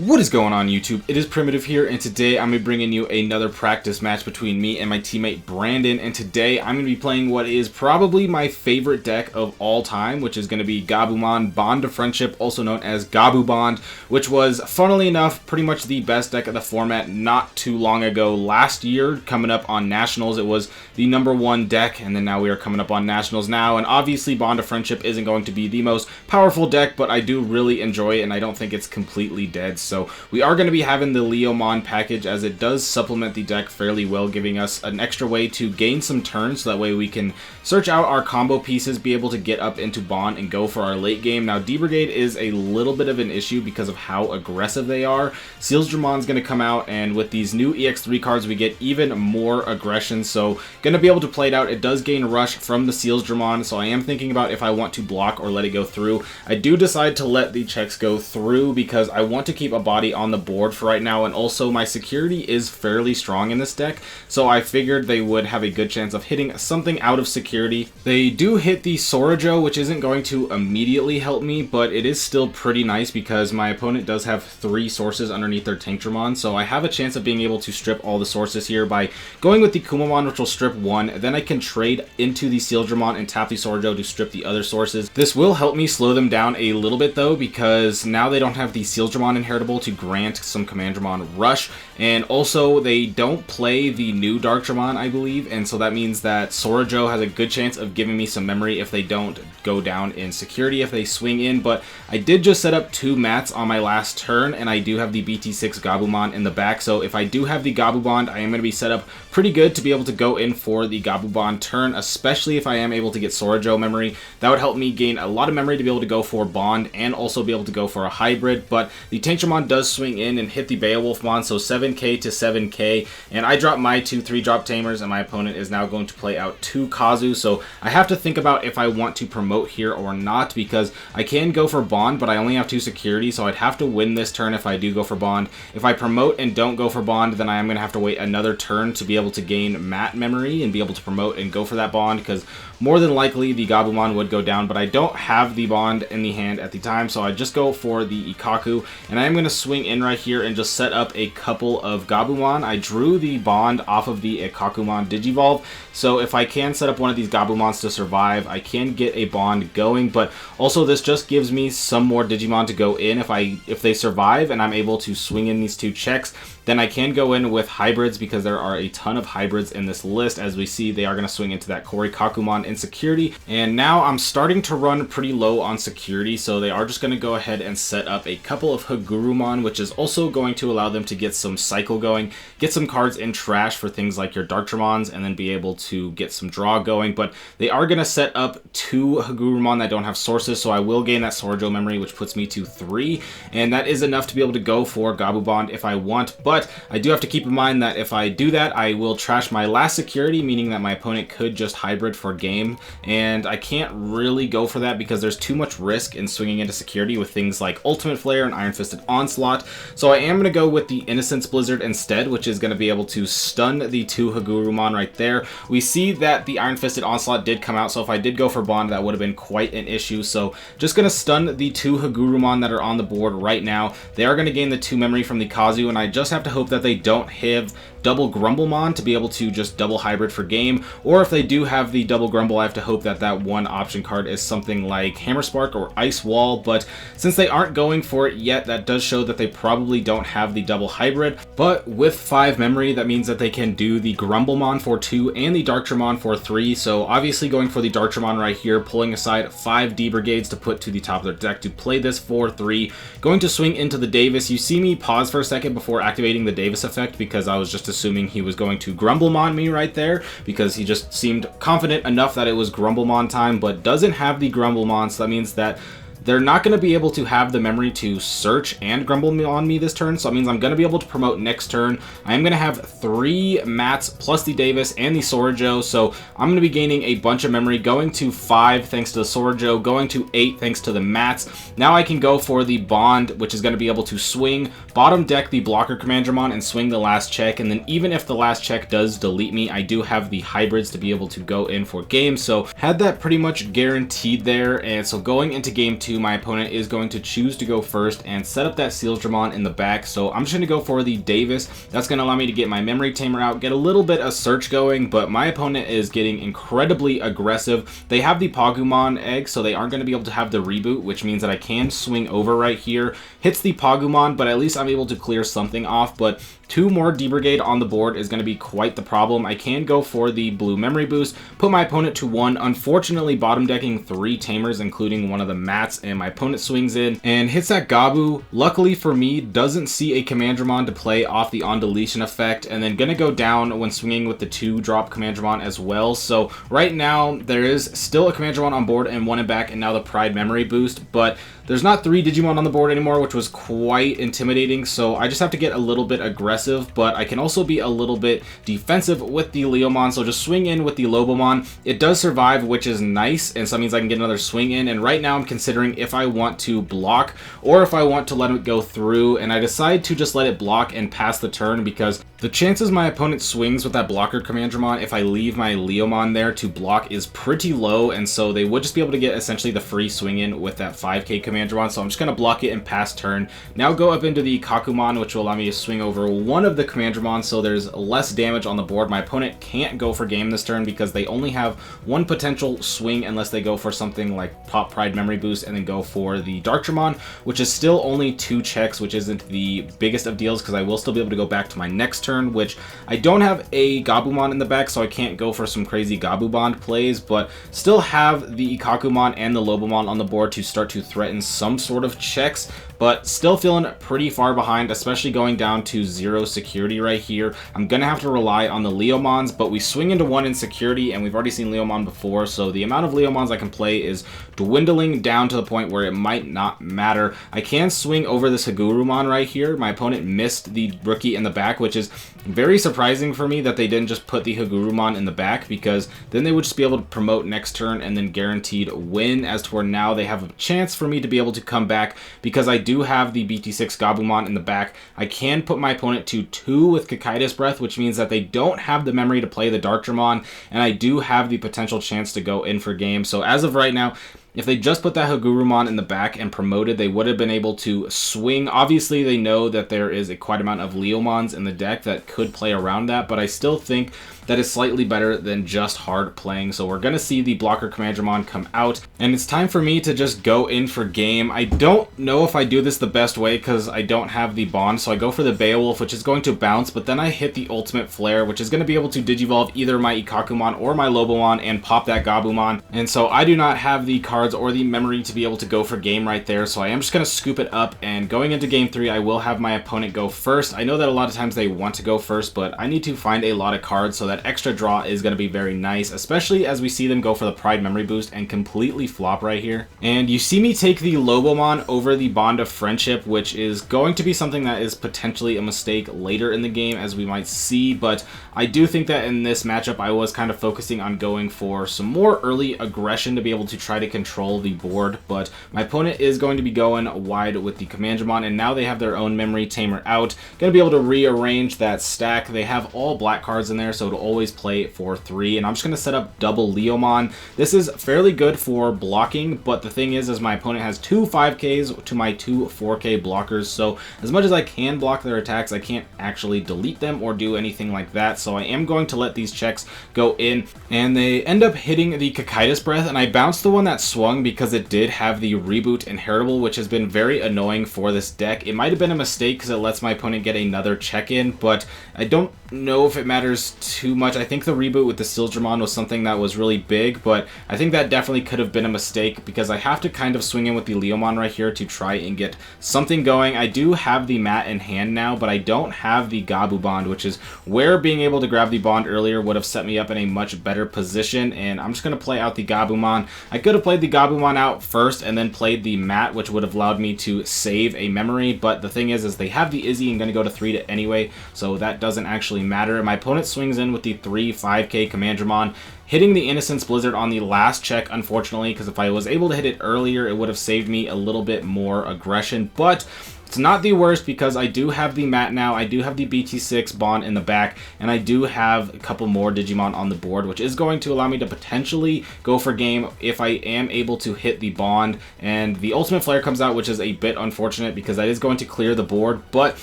What is going on, YouTube? It is Primitive here, and today I'm going to be bringing you another practice match between me and my teammate Brandon. And today I'm going to be playing what is probably my favorite deck of all time, which is going to be Gabumon Bond of Friendship, also known as Gabu Bond, which was, funnily enough, pretty much the best deck of the format not too long ago. Last year, coming up on Nationals, it was the #1 deck, and then now we are coming up on Nationals now. And obviously, Bond of Friendship isn't going to be the most powerful deck, but I do really enjoy it, and I don't think it's completely dead. So we are going to be having the Leomon package, as it does supplement the deck fairly well, giving us an extra way to gain some turns, so that way we can search out our combo pieces, be able to get up into Bond and go for our late game. Now, D-Brigade is a little bit of an issue because of how aggressive they are. Sealsdramon's going to come out, and with these new EX3 cards, we get even more aggression, so going to be able to play it out. It does gain Rush from the Sealsdramon, so I am thinking about if I want to block or let it go through. I do decide to let the checks go through because I want to keep a body on the board for right now, and also my security is fairly strong in this deck, so I figured they would have a good chance of hitting something out of security. They do hit the Sorojo, which isn't going to immediately help me, but it is still pretty nice because my opponent does have 3 sources underneath their Tankdramon, so I have a chance of being able to strip all the sources here by going with the Kumamon, which will strip 1, then I can trade into the Sealsdramon and tap the Sorojo to strip the other sources. This will help me slow them down a little bit though, because now they don't have the Sealsdramon inheritable to grant some Commandramon Rush, and also they don't play the new Darkdramon, I believe, and so that means that Sorojo has a good chance of giving me some memory if they don't go down in security, if they swing in. But I did just set up 2 mats on my last turn, and I do have the BT6 Gabumon in the back, so if I do have the Gabu Bond, I am going to be set up pretty good to be able to go in for the Gabu Bond turn, especially if I am able to get Sorojo memory. That would help me gain a lot of memory to be able to go for Bond and also be able to go for a hybrid. But the Tankdramon does swing in and hit the Beowulfmon, so 7k to 7k, and I drop my 2 3-drop Tamers, and my opponent is now going to play out 2 Kazu, so I have to think about if I want to promote here or not, because I can go for Bond, but I only have 2 security, so I'd have to win this turn if I do go for Bond. If I promote and don't go for Bond, then I am going to have to wait another turn to be able to gain mat memory and be able to promote and go for that Bond, because more than likely the Gabumon would go down, but I don't have the Bond in the hand at the time, so I just go for the Ikaku, and I am going to swing in right here and just set up a couple of Gabumon. I drew the Bond off of the Ikakumon Digivolve, so if I can set up one of these Gabumons to survive, I can get a Bond going, but also this just gives me some more Digimon to go in if they survive and I'm able to swing in these 2 checks. Then I can go in with hybrids because there are a ton of hybrids in this list. As we see, they are going to swing into that Korikakumon in security. And now I'm starting to run pretty low on security, so they are just going to go ahead and set up a couple of Hagurumon, which is also going to allow them to get some cycle going, get some cards in trash for things like your Darkdramons, and then be able to get some draw going. But they are going to set up 2 Hagurumon that don't have sources, so I will gain that Sorojo memory, which puts me to 3, and that is enough to be able to go for Gabu Bond if I want. But I do have to keep in mind that if I do that, I will trash my last security, meaning that my opponent could just hybrid for game, and I can't really go for that because there's too much risk in swinging into security with things like Ultimate Flare and Iron Fisted Onslaught. So I am going to go with the Innocence Blizzard instead, which is going to be able to stun the 2 Hagurumon right there. We see that the Iron Fisted Onslaught did come out, so if I did go for Bond, that would have been quite an issue. So just going to stun the 2 Hagurumon that are on the board right now. They are going to gain the 2 memory from the Kazu, and I just have to hope that they don't have double Grumblemon to be able to just double hybrid for game, or if they do have the double Grumble, I have to hope that that one option card is something like Hammer Spark or Ice Wall. But since they aren't going for it yet, that does show that they probably don't have the double hybrid. But with 5 memory, that means that they can do the Grumblemon for 2 and the Darkdramon for 3, so obviously going for the Darkdramon right here, pulling aside 5 D-Brigades to put to the top of their deck to play this for 3, going to swing into the Davis. You see me pause for a second before activating the Davis effect because I was just assuming he was going to Grumblemon me right there, because he just seemed confident enough that it was Grumblemon time, but doesn't have the Grumblemon, so that means that they're not going to be able to have the memory to search and grumble on me this turn, so it means I'm going to be able to promote next turn. I am going to have 3 mats plus the Davis and the Sorojo, so I'm going to be gaining a bunch of memory, going to 5 thanks to the Sorojo, going to 8 thanks to the mats. Now I can go for the Bond, which is going to be able to swing, bottom deck the blocker Commandramon, and swing the last check, and then even if the last check does delete me, I do have the hybrids to be able to go in for game, so had that pretty much guaranteed there. And so going into game 2, my opponent is going to choose to go first and set up that Seals Dramon in the back. So I'm just going to go for the Davis. That's going to allow me to get my Memory Tamer out, get a little bit of search going, but my opponent is getting incredibly aggressive. They have the Pagumon egg, so they aren't going to be able to have the reboot, which means that I can swing over right here. Hits the Pagumon, but at least I'm able to clear something off. But 2 more D-Brigade on the board is going to be quite the problem. I can go for the blue memory boost, put my opponent to 1. Unfortunately, bottom decking 3 Tamers, including one of the mats, and my opponent swings in and hits that Gabu. Luckily for me, doesn't see a Commandramon to play off the on deletion effect, and then gonna go down when swinging with the 2-drop Commandramon as well. So right now, there is still a Commandramon on board and 1 in back, and now the Pride memory boost, but there's not 3 Digimon on the board anymore, which was quite intimidating, so I just have to get a little bit aggressive, but I can also be a little bit defensive with the Leomon, so just swing in with the Lobomon. It does survive, which is nice, and so that means I can get another swing in, and right now I'm considering if I want to block or if I want to let it go through, and I decide to just let it block and pass the turn because the chances my opponent swings with that blocker Commandramon if I leave my Leomon there to block is pretty low, and so they would just be able to get essentially the free swing in with that 5k Commandramon, so I'm just going to block it and pass turn. Now go up into the Kakumon, which will allow me to swing over one of the Commandramon, so there's less damage on the board. My opponent can't go for game this turn because they only have 1 potential swing unless they go for something like Pop Pride Memory Boost and then go for the Darkdramon, which is still only 2 checks, which isn't the biggest of deals because I will still be able to go back to my next turn, which I don't have a Gabumon in the back, so I can't go for some crazy Gabu Bond plays, but still have the Ikakumon and the Lobomon on the board to start to threaten some sort of checks, but still feeling pretty far behind, especially going down to 0 security right here. I'm gonna have to rely on the Leomons, but we swing into 1 in security, and we've already seen Leomon before, so the amount of Leomons I can play is dwindling down to the point where it might not matter. I can swing over this Hagurumon right here. My opponent missed the rookie in the back, which is very surprising for me that they didn't just put the Hagurumon in the back, because then they would just be able to promote next turn and then guaranteed win, as to where now they have a chance for me to be able to come back because I do have the BT6 Gabumon in the back. I can put my opponent to 2 with Cocytus Breath, which means that they don't have the memory to play the Darkdramon, and I do have the potential chance to go in for game. So as of right now, if they just put that Hagurumon in the back and promoted, they would have been able to swing. Obviously, they know that there is a quite amount of Leomons in the deck that could play around that, but I still think that is slightly better than just hard playing. So we're going to see the blocker Commandramon come out, and it's time for me to just go in for game. I don't know if I do this the best way because I don't have the bond, so I go for the Beowulf, which is going to bounce, but then I hit the Ultimate Flare, which is going to be able to Digivolve either my Ikakumon or my Lobomon and pop that Gabumon, and so I do not have the cards or the memory to be able to go for game right there, so I am just going to scoop it up, and going into game 3, I will have my opponent go first. I know that a lot of times they want to go first, but I need to find a lot of cards, so that extra draw is going to be very nice, especially as we see them go for the Pride Memory Boost and completely flop right here. And you see me take the Lobomon over the Bond of Friendship, which is going to be something that is potentially a mistake later in the game, as we might see, but I do think that in this matchup I was kind of focusing on going for some more early aggression to be able to try to control the board, but my opponent is going to be going wide with the Commandramon, and now they have their own Memory Tamer out. Going to be able to rearrange that stack. They have all black cards in there, so it'll always play for 3, and I'm just going to set up double Leomon. This is fairly good for blocking, but the thing is my opponent has 2 5Ks to my 2 4K blockers, so as much as I can block their attacks, I can't actually delete them or do anything like that, so I am going to let these checks go in, and they end up hitting the Cocytus Breath, and I bounced the one that swung because it did have the Reboot Inheritable, which has been very annoying for this deck. It might have been a mistake because it lets my opponent get another check-in, but I don't know if it matters too much. I think the reboot with the Seals Dramon was something that was really big, but I think that definitely could have been a mistake because I have to kind of swing in with the Leomon right here to try and get something going. I do have the mat in hand now, but I don't have the Gabu Bond, which is where being able to grab the bond earlier would have set me up in a much better position, and I'm just going to play out the Gabumon. I could have played the Gabumon out first and then played the mat, which would have allowed me to save a memory, but the thing is they have the Izzy and going to go to 3 to anyway, so that doesn't actually matter. My opponent swings in with the 3 5k Commandramon, hitting the Innocence Blizzard on the last check, unfortunately, because if I was able to hit it earlier, it would have saved me a little bit more aggression, but It's not the worst because I do have the mat now, I do have the BT6 bond in the back, and I do have a couple more Digimon on the board, which is going to allow me to potentially go for game if I am able to hit the bond. And the Ultimate Flare comes out, which is a bit unfortunate because that is going to clear the board, but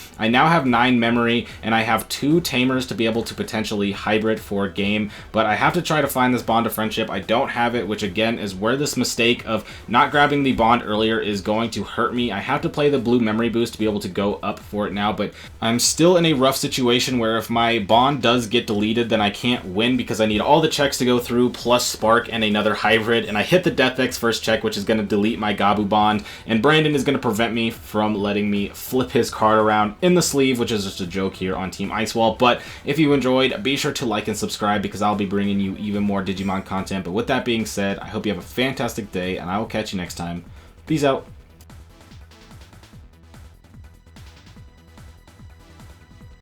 I now have 9 memory, and I have 2 Tamers to be able to potentially hybrid for game, but I have to try to find this Bond of Friendship. I don't have it, which again is where this mistake of not grabbing the bond earlier is going to hurt me. I have to play the blue memory boost to be able to go up for it now, but I'm still in a rough situation where if my bond does get deleted, then I can't win because I need all the checks to go through, plus Spark and another hybrid, and I hit the Death X first check, which is going to delete my Gabu bond, and Brandon is going to prevent me from letting me flip his card around in the sleeve, which is just a joke here on Team Ice Wall. But if you enjoyed, be sure to like and subscribe because I'll be bringing you even more Digimon content. But with that being said, I hope you have a fantastic day, and I will catch you next time. Peace out.